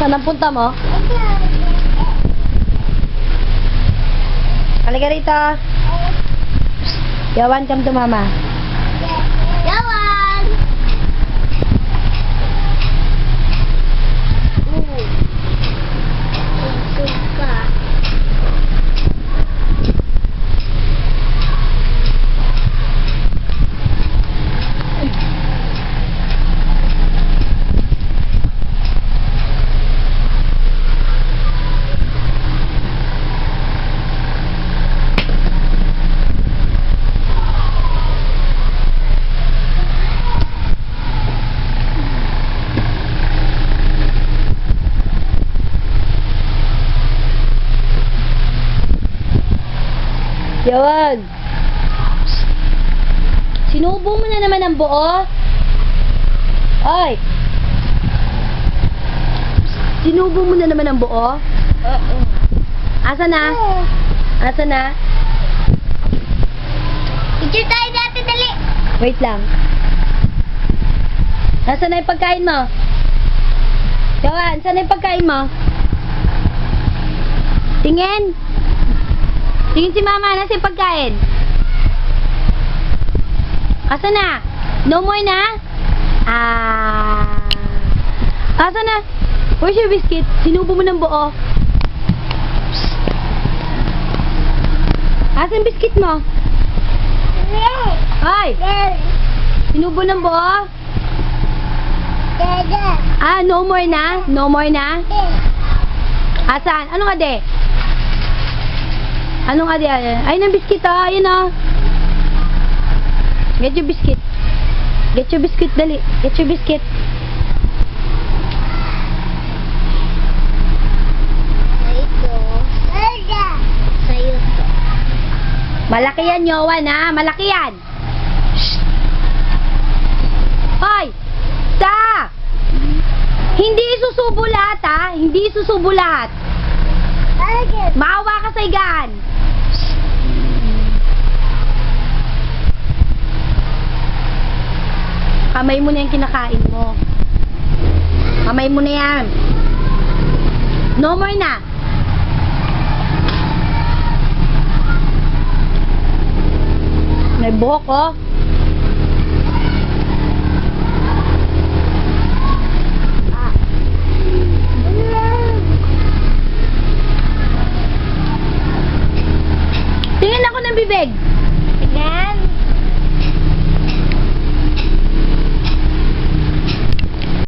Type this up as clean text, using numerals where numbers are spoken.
Saan ang punta mo? Halika rito. Yawan, come to mama. Yawan! Suka. Yawan. Sinubo mo na naman ang buo. Ay. Sinubo mo na naman ang buo. Asa na? Asa na? Picture tayo dati, dali. Wait lang. Nasaan na yung pagkain mo? Yawan, saan na yung pagkain mo? Tingin. Tingin si mama, nasa yung pagkain? Asa na? No more na? Asa na? Where's your biscuit? Sinubo mo ng buo. Asa yung biscuit mo? Ay! Sinubo ng buo? No more na? No more na? Asan? Ano nga de? Ano nga de? Ayun ang biscuit oh. Ayun oh. Get your biscuit. Get your biscuit, dali. Get your biscuit. Sa'yo to. Malaki yan, Yowan, ha? Malaki yan. Shh. Hoy! Ta! Hindi isusubo lahat, ha? Hindi isusubo lahat. Maawa ka sa higaan. Shh. Kamay mo na yung kinakain mo. Kamay mo na yan. No more na. May buhok, oh.